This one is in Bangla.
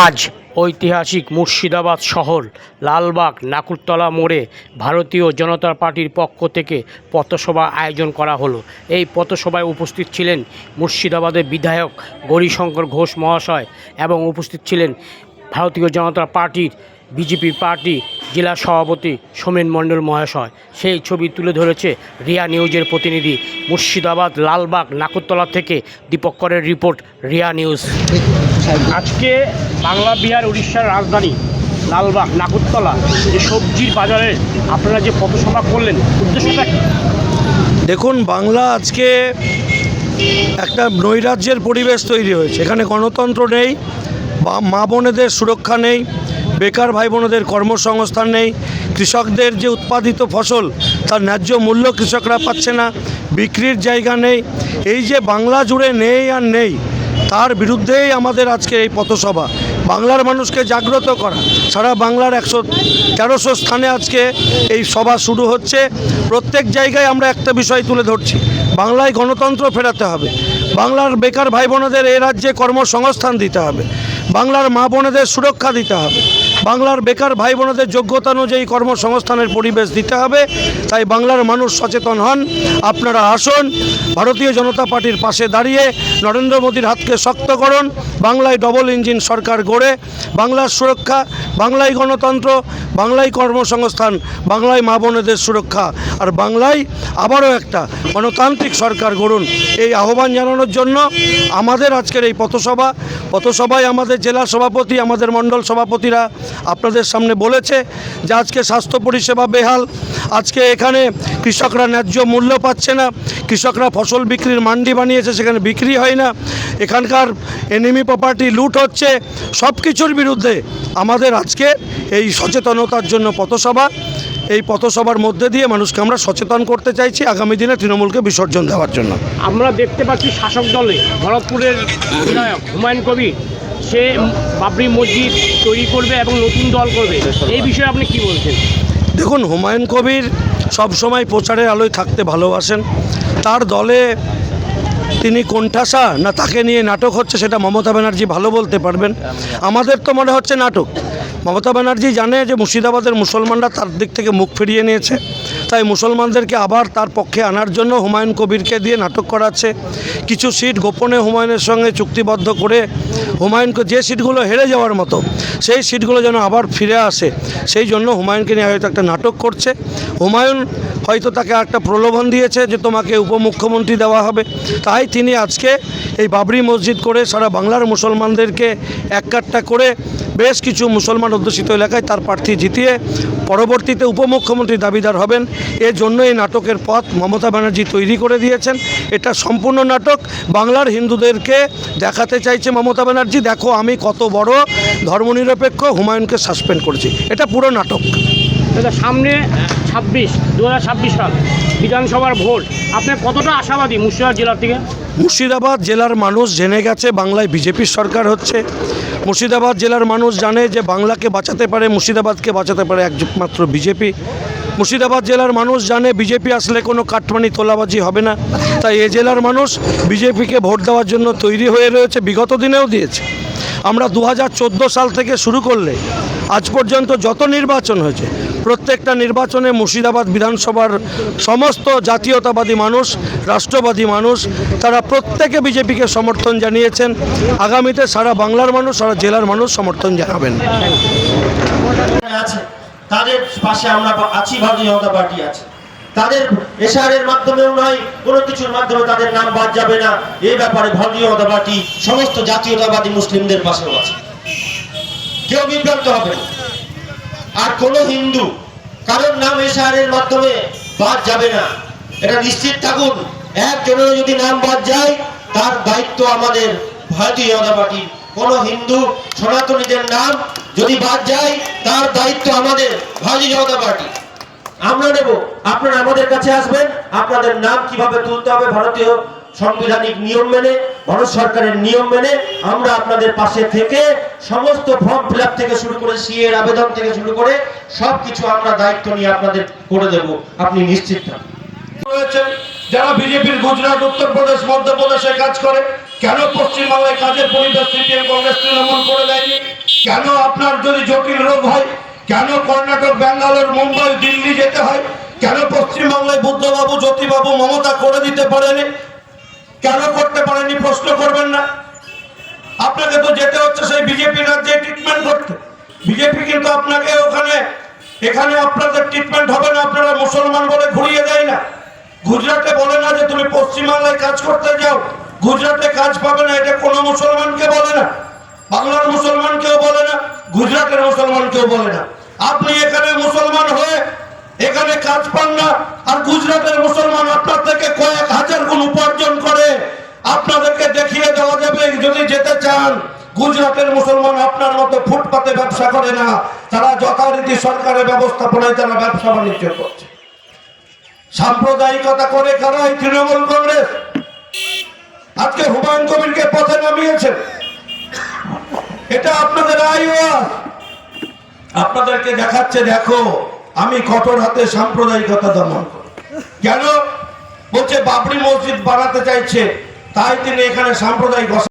আজ ঐতিহাসিক মুর্শিদাবাদ শহর লালবাগ নাকুরতলা মোড়ে ভারতীয় জনতা পার্টির পক্ষ থেকে পথসভা আয়োজন করা হলো। এই পথসভায় উপস্থিত ছিলেন মুর্শিদাবাদের বিধায়ক গৌরীশঙ্কর ঘোষ মহাশয় এবং উপস্থিত ছিলেন ভারতীয় জনতা পার্টির বিজেপি পার্টি জেলা সভাপতি সোমেন মণ্ডল মহাশয়। সেই ছবি তুলে ধরেছে রিয়া নিউজের প্রতিনিধি। মুর্শিদাবাদ লালবাগ নাকুরতলা থেকে দীপকরের রিপোর্ট, রিয়া নিউজ। আজকে বাংলা বিহার উড়িষ্যার রাজধানী লালবাগ নাকুরতলা যে সবজির বাজারে আপনারা যে পথসভা করলেন, উদ্দেশ্যটা কি? দেখুন, বাংলা আজকে একটা নৈরাজ্যের পরিবেশ তৈরি হয়েছে। এখানে গণতন্ত্র নেই, মা বোনেদের সুরক্ষা নেই, বেকার ভাই বোনেদের কর্মসংস্থান নেই, কৃষকদের যে উৎপাদিত ফসল তার ন্যায্য মূল্য কৃষকরা পাচ্ছে না, বিক্রির জায়গা নেই। এই যে বাংলা জুড়ে নেই আর নেই, তার বিরুদ্ধেই আমাদের আজকে এই পথসভা। বাংলার মানুষকে জাগ্রত করা। সারা বাংলার 113 স্থানে আজকে এই সভা শুরু হচ্ছে। প্রত্যেক জায়গায় আমরা একটা বিষয় তুলে ধরছি, বাংলায় গণতন্ত্র ফেরাতে হবে, বাংলার বেকার ভাই বোনেদের এ রাজ্যে কর্মসংস্থান দিতে হবে, বাংলার মা বোনেদের সুরক্ষা দিতে হবে, বাংলার বেকার ভাই বোনেদের যোগ্যতা অনুযায়ী কর্মসংস্থানের পরিবেশ দিতে হবে। তাই বাংলার মানুষ সচেতন হন, আপনারা আসুন, ভারতীয় জনতা পার্টির পাশে দাঁড়িয়ে নরেন্দ্র মোদীর হাতকে শক্ত করুন। বাংলায় ডবল ইঞ্জিন সরকার গড়ে বাংলার সুরক্ষা, বাংলায় গণতন্ত্র, বাংলায় কর্মসংস্থান, বাংলায় মা বোনেদের সুরক্ষা, আর বাংলায় আবারও একটা গণতান্ত্রিক সরকার গড়ুন, এই আহ্বান জানানোর জন্য আমাদের আজকের এই পথসভায় আমাদের জেলা সভাপতি, আমাদের মণ্ডল সভাপতিরা আপনাদের সামনে বলেছে যে আজকে স্বাস্থ্য পরিষেবা বেহাল, আজকে এখানে কৃষকরা ন্যায্য মূল্য পাচ্ছে না, কৃষকরা ফসল বিক্রির মান্ডি বানিয়েছে, সেখানে বিক্রি হয় না, এখানকার এনিমি প্রপার্টি লুট হচ্ছে। সব কিছুর বিরুদ্ধে আমাদের আজকে এই সচেতনতার জন্য পথসভা। এই পথসভার মধ্যে দিয়ে মানুষকে আমরা সচেতন করতে চাইছি আগামী দিনে তৃণমূলকে বিসর্জন দেওয়ার জন্য। আমরা দেখতে পাচ্ছি শাসক দলে ভরতপুরের বিধায়ক হুমায়ুন কবির সে বাবরি মসজিদ তৈরি করবে এবং নতুন দল করবে, এই বিষয়ে আপনি কি বলছেন? দেখুন, হুমায়ুন কবির সবসময় প্রচারের আলোয় থাকতে ভালোবাসেন। তার দলে তিনি কোণঠাসা না তাকে নিয়ে নাটক হচ্ছে সেটা মমতা ব্যানার্জি ভালো বলতে পারবেন। আমাদের তো মনে হচ্ছে নাটক। মমতা ব্যানার্জি জানে যে মুর্শিদাবাদের মুসলমানরা তার দিক থেকে মুখ ফিরিয়ে নিয়েছে, তাই মুসলমানদেরকে আবার তার পক্ষে আনার জন্য হুমায়ুন কবিরকে দিয়ে নাটক করাচ্ছে। কিছু সিট গোপনে হুমায়ুনের সঙ্গে চুক্তিবদ্ধ করে হুমায়ুনকে যে সিটগুলো হেরে যাওয়ার মতো সেই সিটগুলো যেন আবার ফিরে আসে, সেই জন্য হুমায়ুনকে নিয়ে হয়তো একটা নাটক করছে। হুমায়ুন হয়তো তাকে একটা প্রলোভন দিয়েছে যে তোমাকে উপমুখ্যমন্ত্রী দেওয়া হবে, তাই তিনি আজকে এই বাবরি মসজিদ করে সারা বাংলার মুসলমানদেরকে এক কাট্টা করে বেশ কিছু মুসলমান অধ্যুষিত এলাকায় তার প্রার্থী জিতিয়ে পরবর্তীতে উপমুখ্যমন্ত্রী দাবিদার হবেন। এর জন্য এই নাটকের পথ মমতা ব্যানার্জি তৈরি করে দিয়েছেন। এটা সম্পূর্ণ নাটক। বাংলার হিন্দুদেরকে দেখাতে চাইছে মমতা ব্যানার্জি, দেখো আমি কত বড় ধর্মনিরপেক্ষ, হুমায়ুনকে সাসপেন্ড করেছি। এটা পুরো নাটক। সামনে 2026 সাল বিধানসভার ভোট, আপনার কতটা আশাবাদী মুর্শিদাবাদ জেলার থেকে? মুর্শিদাবাদ জেলার মানুষ জেনে গেছে বাংলায় বিজেপির সরকার হচ্ছে। মুর্শিদাবাদ জেলার মানুষ জানে যে বাংলাকে বাঁচাতে পারে, মুর্শিদাবাদকে বাঁচাতে পারে একমাত্র বিজেপি। মুর্শিদাবাদ জেলার মানুষ জানে বিজেপি আসলে কোনো কাটমানি তোলাবাজি হবে না, তাই এ জেলার মানুষ বিজেপিকে ভোট দেওয়ার জন্য তৈরি হয়ে রয়েছে, বিগত দিনেও দিয়েছে। আমরা 2014 সাল থেকে শুরু করলে আজ পর্যন্ত যত নির্বাচন হয়েছে প্রত্যেকটা নির্বাচনে মুর্শিদাবাদ বিধানসভার সমস্ত জাতীয়তাবাদী মানুষ, রাষ্ট্রবাদী মানুষ, তারা প্রত্যেকে বিজেপিকে সমর্থন জানিয়েছেন। আগামীতে সারা বাংলার মানুষ, সারা জেলার মানুষ সমর্থন জানাবেন। তাদের পাশে আমরা আছি, ভারতীয় জনতা পার্টি আছে। তাদের এশারের মাধ্যমেও নয়, কোনো কিছুর মাধ্যমে তাদের নাম বাদ যাবে না, এই ব্যাপারে ভারতীয় জনতা পার্টি সমস্ত জাতীয়তাবাদী মুসলিমদের পাশেও আছে। কেউ বিভ্রান্ত হবে না। আর কোন হিন্দু কারোর নাম এশারের মাধ্যমে বাদ যাবে না, এটা নিশ্চিত থাকুন। একজনের যদি নাম বাদ যায় তার দায়িত্ব আমাদের ভারতীয় জনতা পার্টির। কোন হিন্দু সনাতনীদের নাম যদি বাদ যায় তার দায়িত্ব আমাদের ভারতীয় জনতা পার্টি। আমরা নেব, আপনারা আমাদের কাছে আসবেন, আপনাদের নাম কিভাবে তুলতে হবে ভারতীয় সাংবিধানিক নিয়ম মেনে, ভারত সরকারের নিয়ম মেনে আমরা আপনাদের পাশে থেকে সমস্ত ফর্ম ফিল আপ থেকে শুরু করে সিএ এর আবেদন থেকে শুরু করে সবকিছু আমরা দায়িত্ব নিয়ে আপনাদের করে দেব, আপনি নিশ্চিত থাকুন। যারা বিজেপির গুজরাট, উত্তরপ্রদেশ, মধ্যপ্রদেশে কাজ করে, কেন পশ্চিমবাংলায় কাজের পরিবেশ সিপিএম কংগ্রেস তৃণমূল করে দেয়নি? কেন আপনার যদি জটিল রোগ হয়, কেন কর্ণাটক, ব্যাঙ্গালোর, মুম্বাই, দিল্লি যেতে হয়? কেন পশ্চিমবাংলায় বুদ্ধবাবু, জ্যোতিবাবু, মমতা করে দিতে পারেনি? কেন করতে পারেনি প্রশ্ন করবেন না? আপনাকে তো যেতে হচ্ছে সেই বিজেপি রাজ্যে ট্রিটমেন্ট করতে। বিজেপি কিন্তু আপনাকে এখানে আপনাদের ট্রিটমেন্ট হবে না, আপনারা মুসলমান বলে ঘুরিয়ে দেয় না। গুজরাটে বলে না যে তুমি পশ্চিমবাংলায় কাজ করতে যাও, গুজরাটে কাজ পাবে না, এটা কোনো মুসলমানকে বলে না। বাংলার মুসলমান কেউ বলে না, গুজরাটের মুসলমান কেউ বলে না। আপনি এখানে মুসলমান হয়ে এখানে কাজ পান না, আর গুজরাটের মুসলমান আপনার থেকে কয়েক হাজার গুণ উপার্জন করে। আপনাদেরকে দেখিয়ে দেওয়া যাবে, যদি যেতে চান। গুজরাটের মুসলমান আপনার মতো ফুটপাতে ব্যবসা করে না, তারা যথারীতি সরকারের ব্যবস্থাপনায় তারা ব্যবসা বাণিজ্য করছে। সাম্প্রদায়িকতা করে কারা? এই তৃণমূল কংগ্রেস। আজকে হুমায়ুন কবিরকে পথে নামিয়েছে, এটা আপনাদের আইওয়াস। আপনাদেরকে দেখাচ্ছে, দেখো আমি কঠোর হাতে সাম্প্রদায়িকতা দমন করি। কেন? বলছে বাবরি মসজিদ বানাতে চাইছে, তাই তিনি এখানে সাম্প্রদায়িক